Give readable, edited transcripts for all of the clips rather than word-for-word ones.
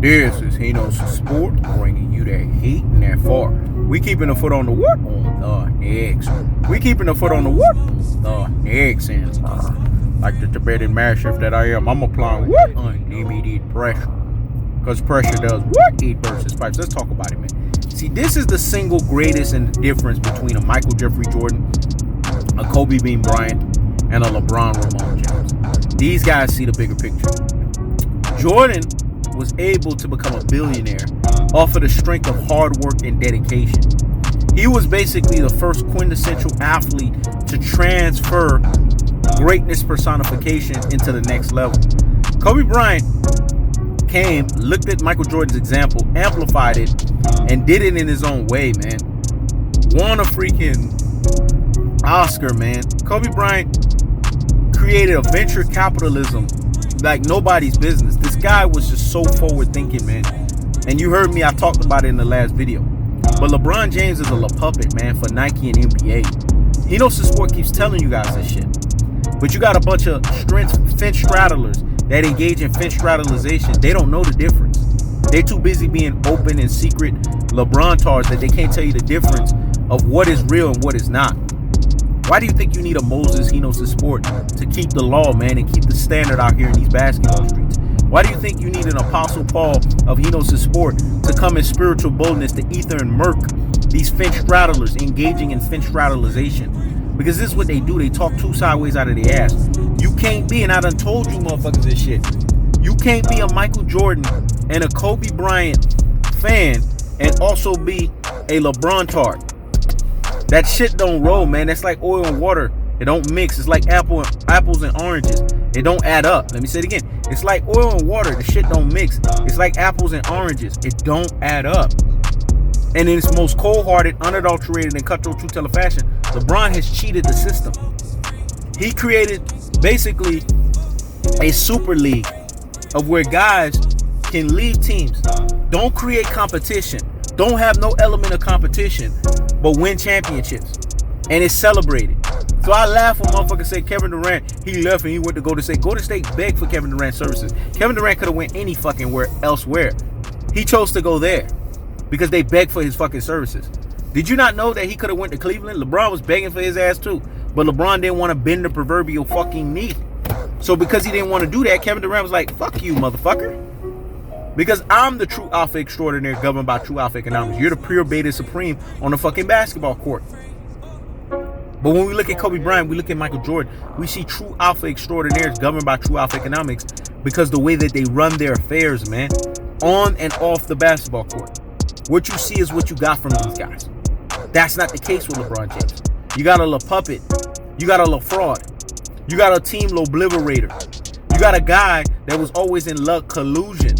This is Hino's Sport, bringing you that heat and that far. We keeping the foot on the what? On the X. We keeping the foot on the what? On the X. And like the Tibetan mastiff that I am, I'm applying what? Unlimited pressure. Because pressure does what? Eat versus pipes. Let's talk about it, man. See, this is the single greatest in the difference between a Michael Jeffrey Jordan, a Kobe Bean Bryant, and a LeBron Ramon James. These guys see the bigger picture. Jordan was able to become a billionaire off of the strength of hard work and dedication. He was basically the first quintessential athlete to transfer greatness personification into the next level. Kobe Bryant came, looked at Michael Jordan's example, amplified it, and did it in his own way, man. Won a freaking Oscar, man. Kobe Bryant created a venture capitalism like nobody's business. This guy was just so forward thinking, man. And you heard me, I talked about it in the last video. But LeBron James is a puppet, man, for Nike and NBA. Hino's Sport keeps telling you guys this shit. But you got a bunch of fence straddlers that engage in fence straddleization. They don't know the difference. They're too busy being open and secret LeBron-tards that they can't tell you the difference of what is real and what is not. Why do you think you need a Moses Hino's Sport to keep the law, man, and keep the standard out here in these basketball streets? Why do you think you need an Apostle Paul of Hino's Sport to come in spiritual boldness to ether and murk these fence straddlers engaging in fence straddleization? Because this is what they do. They talk two sideways out of their ass. You can't be, and I done told you motherfuckers this shit, you can't be a Michael Jordan and a Kobe Bryant fan and also be a LeBron tard. That shit don't roll, man. That's like oil and water. It don't mix. It's like apples and oranges. It don't add up. Let me say it again. It's like oil and water. The shit don't mix. It's like apples and oranges. It don't add up. And in its most cold-hearted, unadulterated, and cutthroat true-teller fashion, LeBron has cheated the system. He created basically a super league of where guys can leave teams. Don't create competition. Don't have no element of competition, but win championships. And it's celebrated. So I laugh when motherfuckers say Kevin Durant, he left and he went to Golden State. Golden State begged for Kevin Durant's services. Kevin Durant could have went any fucking where elsewhere. He chose to go there because they begged for his fucking services. Did you not know that he could have went to Cleveland? LeBron was begging for his ass too. But LeBron didn't want to bend the proverbial fucking knee. So because he didn't want to do that, Kevin Durant was like, fuck you, motherfucker. Because I'm the true alpha extraordinaire governed by true alpha economics. You're the pure beta supreme on the fucking basketball court. But when we look at Kobe Bryant, we look at Michael Jordan, we see true alpha extraordinaires governed by true alpha economics because the way that they run their affairs, man, on and off the basketball court. What you see is what you got from these guys. That's not the case with LeBron James. You got a La Puppet. You got a La Fraud. You got a team Lobliberator. You got a guy that was always in La Collusion.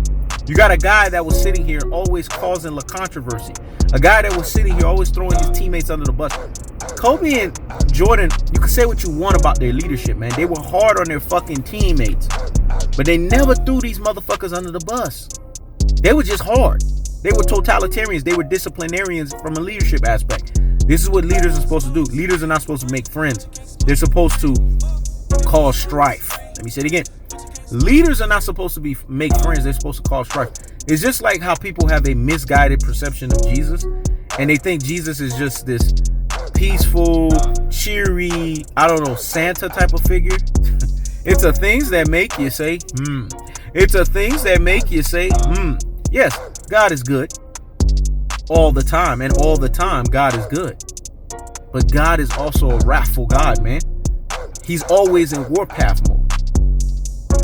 You got a guy that was sitting here always causing la controversy. A guy that was sitting here always throwing his teammates under the bus. Kobe and Jordan, you can say what you want about their leadership, man. They were hard on their fucking teammates. But they never threw these motherfuckers under the bus. They were just hard. They were totalitarians. They were disciplinarians from a leadership aspect. This is what leaders are supposed to do. Leaders are not supposed to make friends. They're supposed to cause strife. Let me say it again. Leaders are not supposed to make friends. They're supposed to cause strife. It's just like how people have a misguided perception of Jesus, and they think Jesus is just this peaceful, cheery, I don't know, Santa type of figure. It's the things that make you say, It's the things that make you say, Yes, God is good all the time, and all the time God is good. But God is also a wrathful God, man. He's always in warpath mode.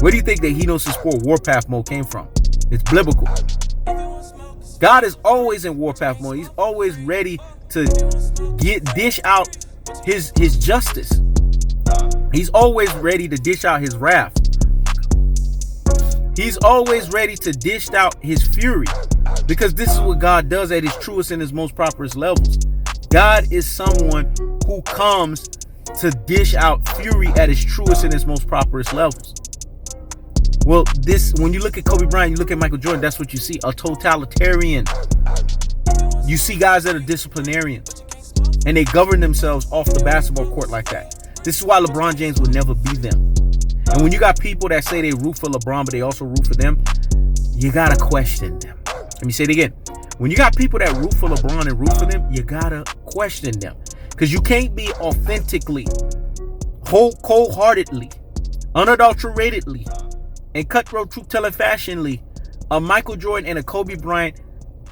Where do you think that Hino's Sport warpath mode came from? It's biblical. God is always in warpath mode. He's always ready to dish out his justice. He's always ready to dish out his wrath. He's always ready to dish out his fury. Because this is what God does at his truest and his most prosperous levels. God is someone who comes to dish out fury at his truest and his most prosperous levels. Well, when you look at Kobe Bryant, you look at Michael Jordan, that's what you see, a totalitarian. You see guys that are disciplinarians, and they govern themselves off the basketball court like that. This is why LeBron James will never be them. And when you got people that say they root for LeBron, but they also root for them, you gotta question them. Let me say it again. When you got people that root for LeBron and root for them, you gotta question them. Because you can't be authentically, cold-heartedly, unadulteratedly, and cutthroat truth-telling fashionly a Michael Jordan and a Kobe Bryant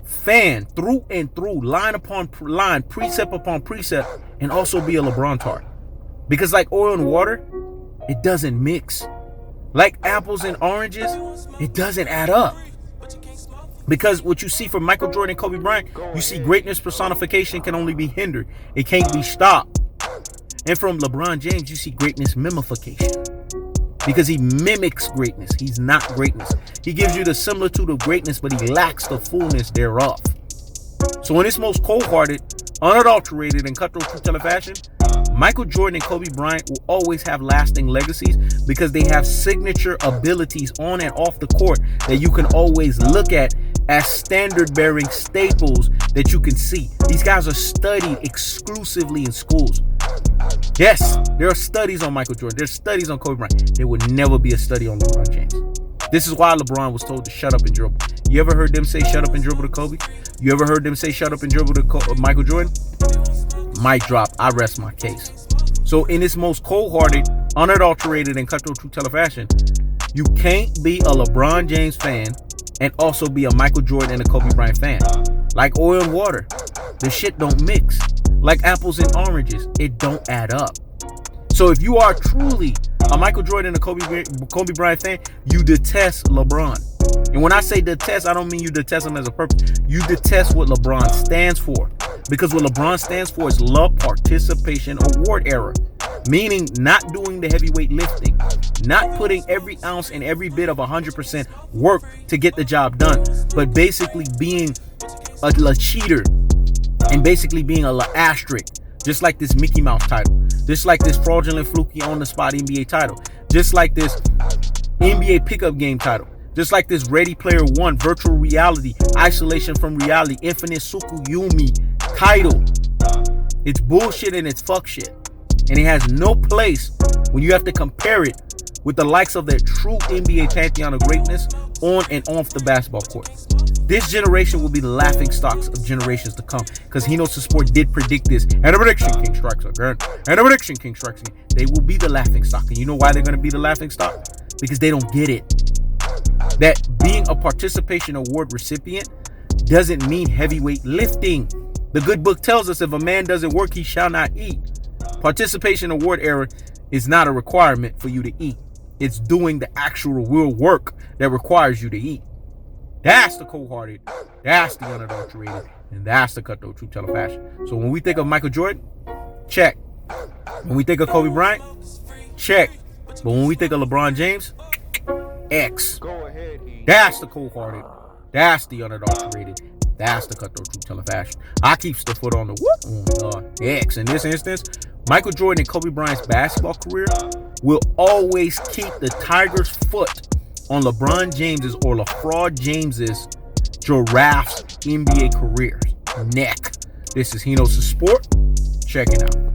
fan through and through, line upon line, precept upon precept, and also be a LeBron tart. Because like oil and water, it doesn't mix. Like apples and oranges, it doesn't add up. Because what you see from Michael Jordan and Kobe Bryant, you see greatness personification can only be hindered. It can't be stopped. And from LeBron James, you see greatness mimification. Because he mimics greatness. He's not greatness. He gives you the similitude of greatness, but he lacks the fullness thereof. So in this most cold-hearted, unadulterated, and cutthroat truth-telling fashion, Michael Jordan and Kobe Bryant will always have lasting legacies because they have signature abilities on and off the court that you can always look at as standard-bearing staples that you can see. These guys are studied exclusively in schools. Yes, there are studies on Michael Jordan. There's studies on Kobe Bryant. There would never be a study on LeBron James. This is why LeBron was told to shut up and dribble. You ever heard them say shut up and dribble to Kobe? You ever heard them say shut up and dribble to Michael Jordan? Mic drop. I rest my case. So in this most cold-hearted, unadulterated, and cutthroat truth-teller fashion, you can't be a LeBron James fan and also be a Michael Jordan and a Kobe Bryant fan. Like oil and water, the shit don't mix. Like apples and oranges, it don't add up. So if you are truly a Michael Jordan and a Kobe Bryant fan, you detest LeBron. And when I say detest, I don't mean you detest him as a purpose. You detest what LeBron stands for. Because what LeBron stands for is love participation award era. Meaning not doing the heavyweight lifting. Not putting every ounce and every bit of 100% work to get the job done. But basically being a cheater. And basically being a asterisk. Just like this Mickey Mouse title. Just like this fraudulent fluky on the spot NBA title. Just like this NBA pickup game title. Just like this Ready Player One virtual reality, isolation from reality, infinite Sukuyumi title. It's bullshit and it's fuck shit. And it has no place when you have to compare it with the likes of the true NBA pantheon of greatness on and off the basketball court. This generation will be the laughing stocks of generations to come because He Knows the Sport did predict this. And a prediction king strikes again. And a prediction king strikes again. They will be the laughing stock. And you know why they're going to be the laughing stock? Because they don't get it. That being a participation award recipient doesn't mean heavyweight lifting. The good book tells us if a man doesn't work, he shall not eat. Participation award era is not a requirement for you to eat. It's doing the actual real work that requires you to eat. That's the cold-hearted, that's the unadulterated, and that's the cutthroat truth-teller fashion. So when we think of Michael Jordan, check. When we think of Kobe Bryant, check. But when we think of LeBron James, X. That's the cold-hearted, that's the unadulterated, that's the cutthroat truth-teller fashion. I keep the foot on the X. In this instance, Michael Jordan and Kobe Bryant's basketball career will always keep the Tiger's foot on LeBron James's or LaFraud James's giraffe's NBA careers. Neck. This is He Knows the Sport. Check it out.